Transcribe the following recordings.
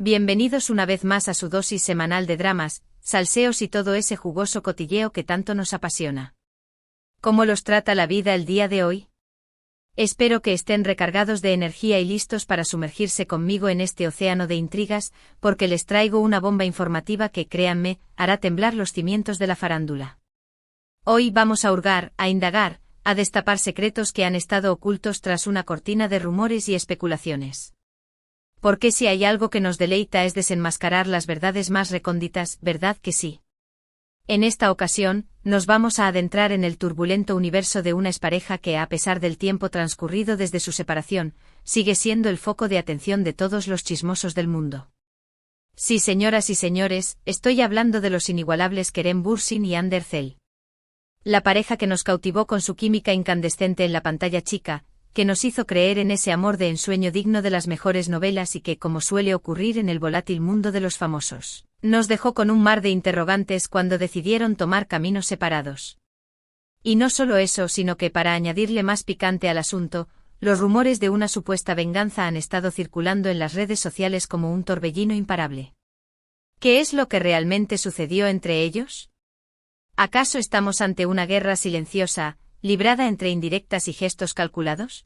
Bienvenidos una vez más a su dosis semanal de dramas, salseos y todo ese jugoso cotilleo que tanto nos apasiona. ¿Cómo los trata la vida el día de hoy? Espero que estén recargados de energía y listos para sumergirse conmigo en este océano de intrigas, porque les traigo una bomba informativa que, créanme, hará temblar los cimientos de la farándula. Hoy vamos a hurgar, a indagar, a destapar secretos que han estado ocultos tras una cortina de rumores y especulaciones. Porque si hay algo que nos deleita es desenmascarar las verdades más recónditas, ¿verdad que sí? En esta ocasión, nos vamos a adentrar en el turbulento universo de una expareja que, a pesar del tiempo transcurrido desde su separación, sigue siendo el foco de atención de todos los chismosos del mundo. Sí, señoras y señores, estoy hablando de los inigualables Kerem Bürsin y Hande Erçel. La pareja que nos cautivó con su química incandescente en la pantalla chica, que nos hizo creer en ese amor de ensueño digno de las mejores novelas y que, como suele ocurrir en el volátil mundo de los famosos, nos dejó con un mar de interrogantes cuando decidieron tomar caminos separados. Y no solo eso, sino que para añadirle más picante al asunto, los rumores de una supuesta venganza han estado circulando en las redes sociales como un torbellino imparable. ¿Qué es lo que realmente sucedió entre ellos? ¿Acaso estamos ante una guerra silenciosa, librada entre indirectas y gestos calculados?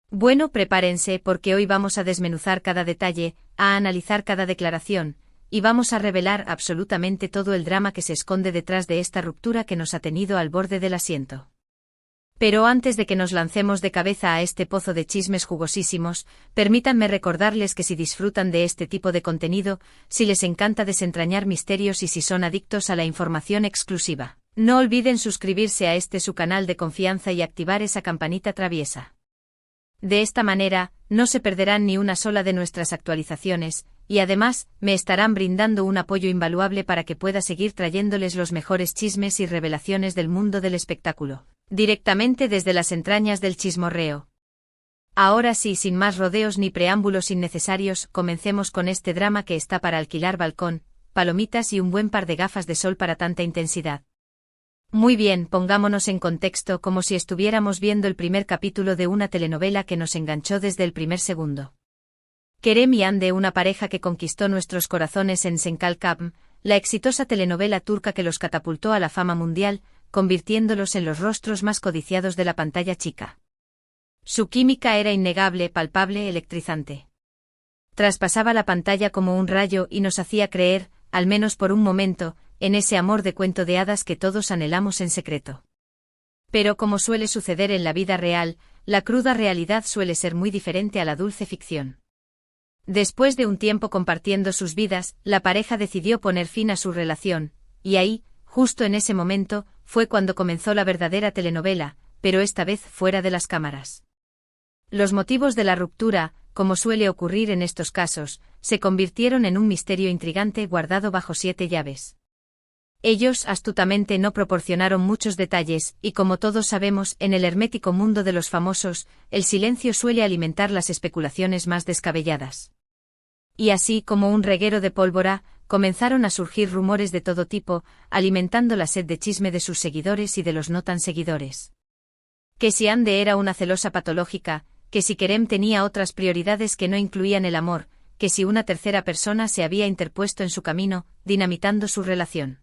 Bueno, prepárense porque hoy vamos a desmenuzar cada detalle, a analizar cada declaración, y vamos a revelar absolutamente todo el drama que se esconde detrás de esta ruptura que nos ha tenido al borde del asiento. Pero antes de que nos lancemos de cabeza a este pozo de chismes jugosísimos, permítanme recordarles que si disfrutan de este tipo de contenido, si les encanta desentrañar misterios y si son adictos a la información exclusiva, no olviden suscribirse a su canal de confianza y activar esa campanita traviesa. De esta manera, no se perderán ni una sola de nuestras actualizaciones, y además, me estarán brindando un apoyo invaluable para que pueda seguir trayéndoles los mejores chismes y revelaciones del mundo del espectáculo, directamente desde las entrañas del chismorreo. Ahora sí, sin más rodeos ni preámbulos innecesarios, comencemos con este drama que está para alquilar balcón, palomitas y un buen par de gafas de sol para tanta intensidad. Muy bien, pongámonos en contexto como si estuviéramos viendo el primer capítulo de una telenovela que nos enganchó desde el primer segundo. Kerem y Hande, una pareja que conquistó nuestros corazones en Senkal Kapm, la exitosa telenovela turca que los catapultó a la fama mundial, convirtiéndolos en los rostros más codiciados de la pantalla chica. Su química era innegable, palpable, electrizante. Traspasaba la pantalla como un rayo y nos hacía creer, al menos por un momento, en ese amor de cuento de hadas que todos anhelamos en secreto. Pero como suele suceder en la vida real, la cruda realidad suele ser muy diferente a la dulce ficción. Después de un tiempo compartiendo sus vidas, la pareja decidió poner fin a su relación, y ahí, justo en ese momento, fue cuando comenzó la verdadera telenovela, pero esta vez fuera de las cámaras. Los motivos de la ruptura, como suele ocurrir en estos casos, se convirtieron en un misterio intrigante guardado bajo 7 llaves. Ellos astutamente no proporcionaron muchos detalles, y como todos sabemos, en el hermético mundo de los famosos, el silencio suele alimentar las especulaciones más descabelladas. Y así como un reguero de pólvora, comenzaron a surgir rumores de todo tipo, alimentando la sed de chisme de sus seguidores y de los no tan seguidores. Que si Hande era una celosa patológica, que si Kerem tenía otras prioridades que no incluían el amor, que si una tercera persona se había interpuesto en su camino, dinamitando su relación.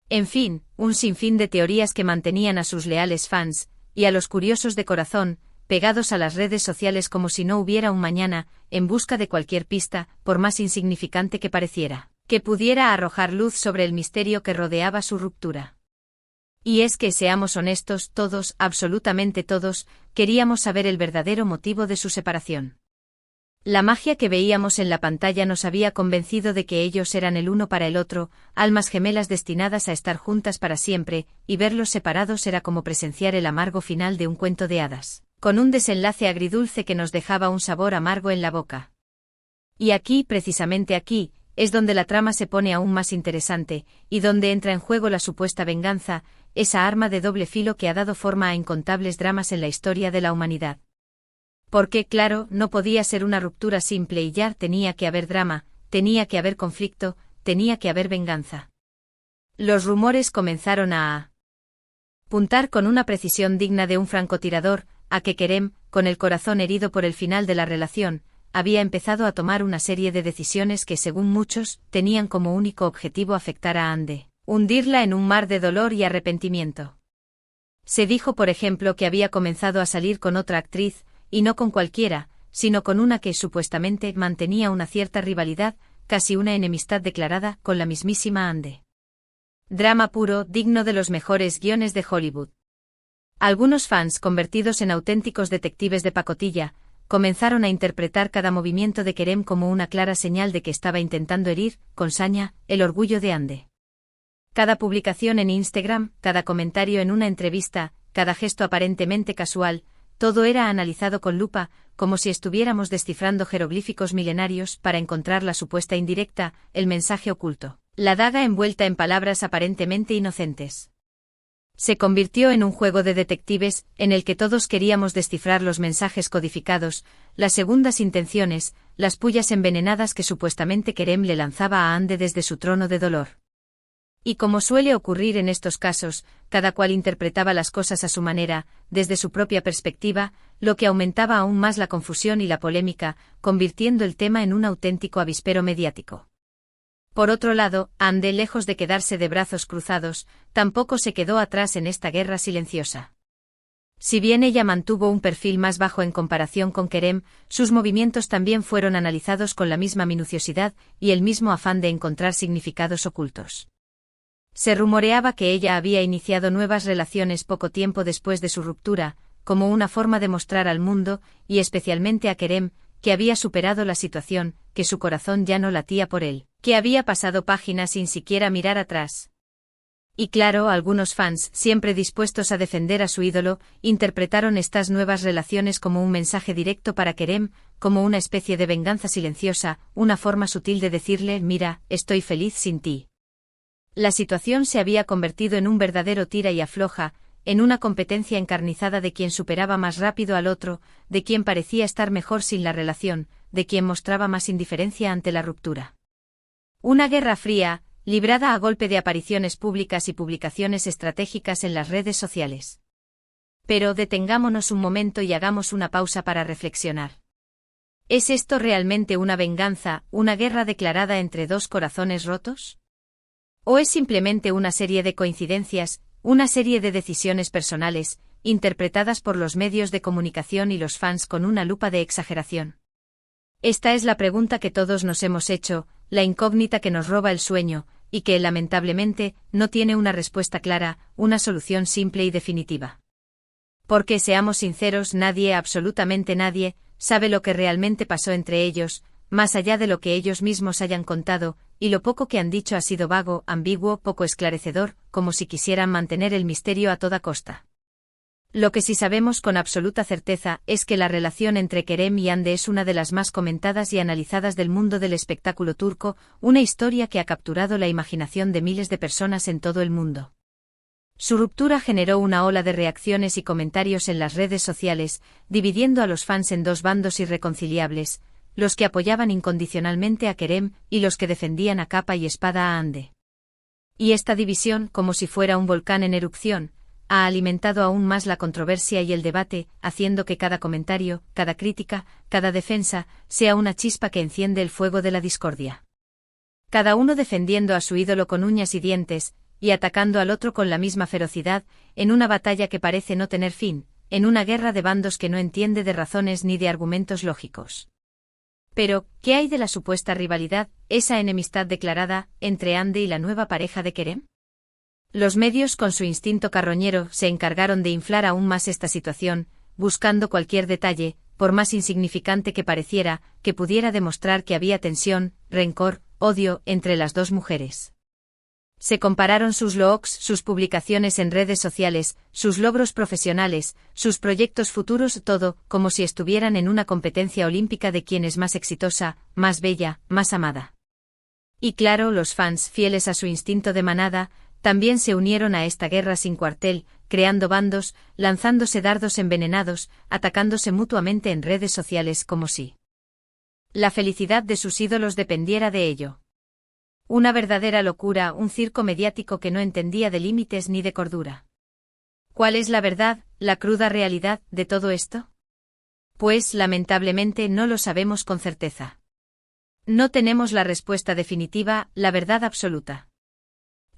En fin, un sinfín de teorías que mantenían a sus leales fans, y a los curiosos de corazón, pegados a las redes sociales como si no hubiera un mañana, en busca de cualquier pista, por más insignificante que pareciera, que pudiera arrojar luz sobre el misterio que rodeaba su ruptura. Y es que, seamos honestos, todos, absolutamente todos, queríamos saber el verdadero motivo de su separación. La magia que veíamos en la pantalla nos había convencido de que ellos eran el uno para el otro, almas gemelas destinadas a estar juntas para siempre, y verlos separados era como presenciar el amargo final de un cuento de hadas, con un desenlace agridulce que nos dejaba un sabor amargo en la boca. Y aquí, precisamente aquí, es donde la trama se pone aún más interesante, y donde entra en juego la supuesta venganza, esa arma de doble filo que ha dado forma a incontables dramas en la historia de la humanidad. Porque, claro, no podía ser una ruptura simple y ya, tenía que haber drama, tenía que haber conflicto, tenía que haber venganza. Los rumores comenzaron a apuntar con una precisión digna de un francotirador, a que Kerem, con el corazón herido por el final de la relación, había empezado a tomar una serie de decisiones que, según muchos, tenían como único objetivo afectar a Ande, hundirla en un mar de dolor y arrepentimiento. Se dijo, por ejemplo, que había comenzado a salir con otra actriz, y no con cualquiera, sino con una que supuestamente mantenía una cierta rivalidad, casi una enemistad declarada, con la mismísima Ande. Drama puro, digno de los mejores guiones de Hollywood. Algunos fans, convertidos en auténticos detectives de pacotilla, comenzaron a interpretar cada movimiento de Kerem como una clara señal de que estaba intentando herir, con saña, el orgullo de Ande. Cada publicación en Instagram, cada comentario en una entrevista, cada gesto aparentemente casual, todo era analizado con lupa, como si estuviéramos descifrando jeroglíficos milenarios para encontrar la supuesta indirecta, el mensaje oculto, la daga envuelta en palabras aparentemente inocentes. Se convirtió en un juego de detectives, en el que todos queríamos descifrar los mensajes codificados, las segundas intenciones, las pullas envenenadas que supuestamente Kerem le lanzaba a Ande desde su trono de dolor. Y como suele ocurrir en estos casos, cada cual interpretaba las cosas a su manera, desde su propia perspectiva, lo que aumentaba aún más la confusión y la polémica, convirtiendo el tema en un auténtico avispero mediático. Por otro lado, Ande, lejos de quedarse de brazos cruzados, tampoco se quedó atrás en esta guerra silenciosa. Si bien ella mantuvo un perfil más bajo en comparación con Kerem, sus movimientos también fueron analizados con la misma minuciosidad y el mismo afán de encontrar significados ocultos. Se rumoreaba que ella había iniciado nuevas relaciones poco tiempo después de su ruptura, como una forma de mostrar al mundo, y especialmente a Kerem, que había superado la situación, que su corazón ya no latía por él, que había pasado páginas sin siquiera mirar atrás. Y claro, algunos fans, siempre dispuestos a defender a su ídolo, interpretaron estas nuevas relaciones como un mensaje directo para Kerem, como una especie de venganza silenciosa, una forma sutil de decirle: mira, estoy feliz sin ti. La situación se había convertido en un verdadero tira y afloja, en una competencia encarnizada de quien superaba más rápido al otro, de quien parecía estar mejor sin la relación, de quien mostraba más indiferencia ante la ruptura. Una guerra fría, librada a golpe de apariciones públicas y publicaciones estratégicas en las redes sociales. Pero detengámonos un momento y hagamos una pausa para reflexionar. ¿Es esto realmente una venganza, una guerra declarada entre dos corazones rotos? ¿O es simplemente una serie de coincidencias, una serie de decisiones personales, interpretadas por los medios de comunicación y los fans con una lupa de exageración? Esta es la pregunta que todos nos hemos hecho, la incógnita que nos roba el sueño, y que, lamentablemente, no tiene una respuesta clara, una solución simple y definitiva. Porque, seamos sinceros, nadie, absolutamente nadie, sabe lo que realmente pasó entre ellos, más allá de lo que ellos mismos hayan contado, y lo poco que han dicho ha sido vago, ambiguo, poco esclarecedor, como si quisieran mantener el misterio a toda costa. Lo que sí sabemos con absoluta certeza es que la relación entre Kerem y Ande es una de las más comentadas y analizadas del mundo del espectáculo turco, una historia que ha capturado la imaginación de miles de personas en todo el mundo. Su ruptura generó una ola de reacciones y comentarios en las redes sociales, dividiendo a los fans en dos bandos irreconciliables, los que apoyaban incondicionalmente a Kerem y los que defendían a capa y espada a Ande. Y esta división, como si fuera un volcán en erupción, ha alimentado aún más la controversia y el debate, haciendo que cada comentario, cada crítica, cada defensa, sea una chispa que enciende el fuego de la discordia. Cada uno defendiendo a su ídolo con uñas y dientes, y atacando al otro con la misma ferocidad, en una batalla que parece no tener fin, en una guerra de bandos que no entiende de razones ni de argumentos lógicos. Pero, ¿qué hay de la supuesta rivalidad, esa enemistad declarada, entre Ande y la nueva pareja de Kerem? Los medios, con su instinto carroñero, se encargaron de inflar aún más esta situación, buscando cualquier detalle, por más insignificante que pareciera, que pudiera demostrar que había tensión, rencor, odio, entre las dos mujeres. Se compararon sus looks, sus publicaciones en redes sociales, sus logros profesionales, sus proyectos futuros, todo, como si estuvieran en una competencia olímpica de quién es más exitosa, más bella, más amada. Y claro, los fans, fieles a su instinto de manada, también se unieron a esta guerra sin cuartel, creando bandos, lanzándose dardos envenenados, atacándose mutuamente en redes sociales como si la felicidad de sus ídolos dependiera de ello. Una verdadera locura, un circo mediático que no entendía de límites ni de cordura. ¿Cuál es la verdad, la cruda realidad, de todo esto? Pues, lamentablemente, no lo sabemos con certeza. No tenemos la respuesta definitiva, la verdad absoluta.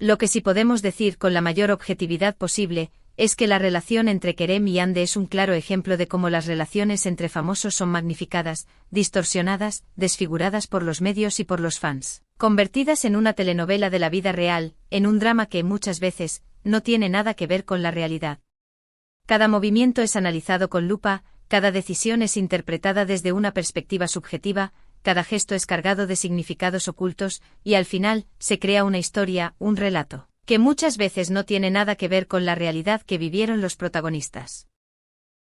Lo que sí podemos decir con la mayor objetividad posible, es que la relación entre Kerem y Ande es un claro ejemplo de cómo las relaciones entre famosos son magnificadas, distorsionadas, desfiguradas por los medios y por los fans, convertidas en una telenovela de la vida real, en un drama que, muchas veces, no tiene nada que ver con la realidad. Cada movimiento es analizado con lupa, cada decisión es interpretada desde una perspectiva subjetiva, cada gesto es cargado de significados ocultos, y al final, se crea una historia, un relato, que muchas veces no tiene nada que ver con la realidad que vivieron los protagonistas.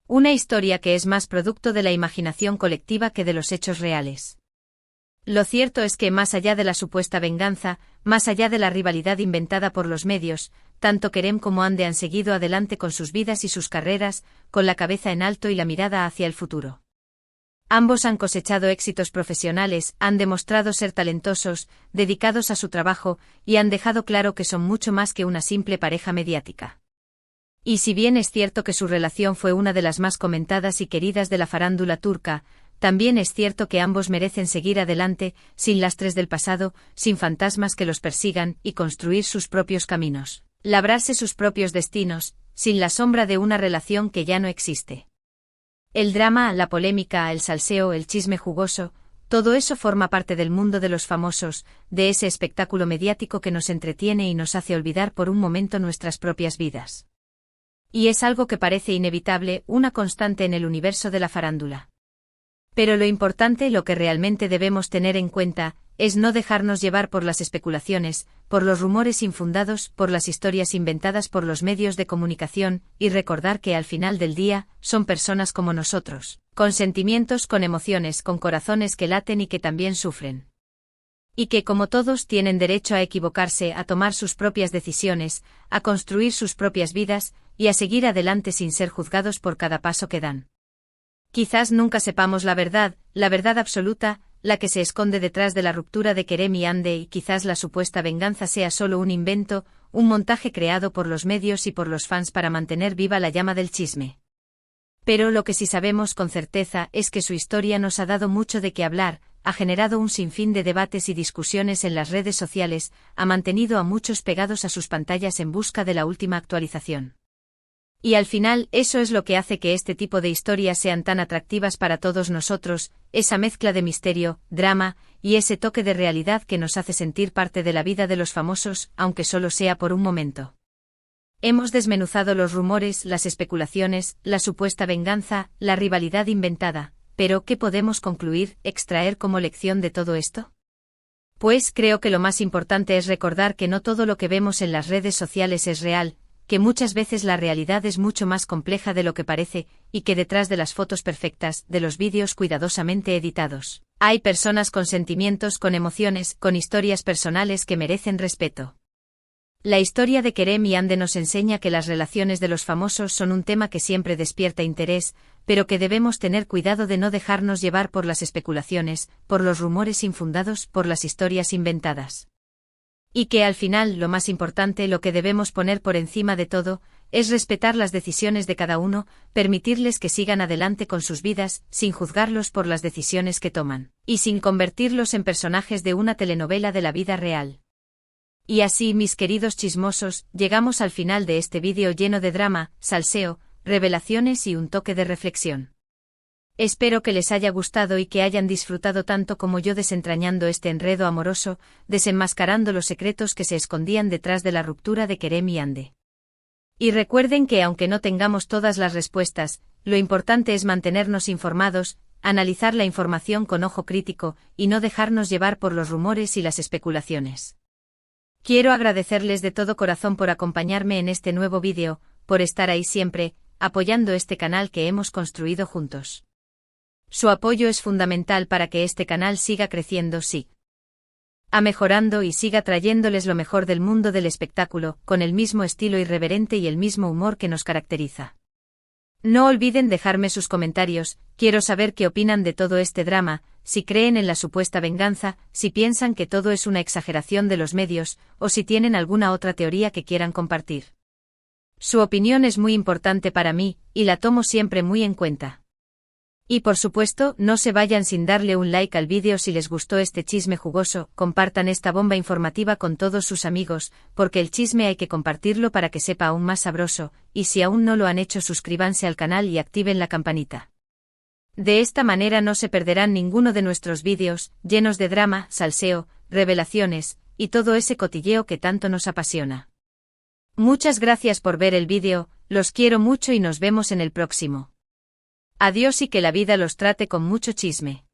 Una historia que es más producto de la imaginación colectiva que de los hechos reales. Lo cierto es que más allá de la supuesta venganza, más allá de la rivalidad inventada por los medios, tanto Kerem como Ande han seguido adelante con sus vidas y sus carreras, con la cabeza en alto y la mirada hacia el futuro. Ambos han cosechado éxitos profesionales, han demostrado ser talentosos, dedicados a su trabajo, y han dejado claro que son mucho más que una simple pareja mediática. Y si bien es cierto que su relación fue una de las más comentadas y queridas de la farándula turca, también es cierto que ambos merecen seguir adelante, sin lastres del pasado, sin fantasmas que los persigan, y construir sus propios caminos, labrarse sus propios destinos, sin la sombra de una relación que ya no existe. El drama, la polémica, el salseo, el chisme jugoso, todo eso forma parte del mundo de los famosos, de ese espectáculo mediático que nos entretiene y nos hace olvidar por un momento nuestras propias vidas. Y es algo que parece inevitable, una constante en el universo de la farándula. Pero lo importante, lo que realmente debemos tener en cuenta, es no dejarnos llevar por las especulaciones, por los rumores infundados, por las historias inventadas por los medios de comunicación, y recordar que al final del día, son personas como nosotros, con sentimientos, con emociones, con corazones que laten y que también sufren. Y que como todos tienen derecho a equivocarse, a tomar sus propias decisiones, a construir sus propias vidas, y a seguir adelante sin ser juzgados por cada paso que dan. Quizás nunca sepamos la verdad absoluta, la que se esconde detrás de la ruptura de Kerem y Ande, y quizás la supuesta venganza sea solo un invento, un montaje creado por los medios y por los fans para mantener viva la llama del chisme. Pero lo que sí sabemos con certeza es que su historia nos ha dado mucho de qué hablar, ha generado un sinfín de debates y discusiones en las redes sociales, ha mantenido a muchos pegados a sus pantallas en busca de la última actualización. Y al final, eso es lo que hace que este tipo de historias sean tan atractivas para todos nosotros, esa mezcla de misterio, drama, y ese toque de realidad que nos hace sentir parte de la vida de los famosos, aunque solo sea por un momento. Hemos desmenuzado los rumores, las especulaciones, la supuesta venganza, la rivalidad inventada, pero ¿qué podemos concluir, extraer como lección de todo esto? Pues creo que lo más importante es recordar que no todo lo que vemos en las redes sociales es real, que muchas veces la realidad es mucho más compleja de lo que parece, y que detrás de las fotos perfectas, de los vídeos cuidadosamente editados, hay personas con sentimientos, con emociones, con historias personales que merecen respeto. La historia de Kerem y Ande nos enseña que las relaciones de los famosos son un tema que siempre despierta interés, pero que debemos tener cuidado de no dejarnos llevar por las especulaciones, por los rumores infundados, por las historias inventadas. Y que al final, lo más importante, lo que debemos poner por encima de todo, es respetar las decisiones de cada uno, permitirles que sigan adelante con sus vidas, sin juzgarlos por las decisiones que toman, y sin convertirlos en personajes de una telenovela de la vida real. Y así, mis queridos chismosos, llegamos al final de este vídeo lleno de drama, salseo, revelaciones y un toque de reflexión. Espero que les haya gustado y que hayan disfrutado tanto como yo desentrañando este enredo amoroso, desenmascarando los secretos que se escondían detrás de la ruptura de Kerem y Ande. Y recuerden que aunque no tengamos todas las respuestas, lo importante es mantenernos informados, analizar la información con ojo crítico, y no dejarnos llevar por los rumores y las especulaciones. Quiero agradecerles de todo corazón por acompañarme en este nuevo vídeo, por estar ahí siempre, apoyando este canal que hemos construido juntos. Su apoyo es fundamental para que este canal siga creciendo, siga mejorando y siga trayéndoles lo mejor del mundo del espectáculo, con el mismo estilo irreverente y el mismo humor que nos caracteriza. No olviden dejarme sus comentarios, quiero saber qué opinan de todo este drama, si creen en la supuesta venganza, si piensan que todo es una exageración de los medios, o si tienen alguna otra teoría que quieran compartir. Su opinión es muy importante para mí, y la tomo siempre muy en cuenta. Y por supuesto, no se vayan sin darle un like al vídeo si les gustó este chisme jugoso, compartan esta bomba informativa con todos sus amigos, porque el chisme hay que compartirlo para que sepa aún más sabroso, y si aún no lo han hecho suscríbanse al canal y activen la campanita. De esta manera no se perderán ninguno de nuestros vídeos, llenos de drama, salseo, revelaciones, y todo ese cotilleo que tanto nos apasiona. Muchas gracias por ver el vídeo, los quiero mucho y nos vemos en el próximo. Adiós y que la vida los trate con mucho chisme.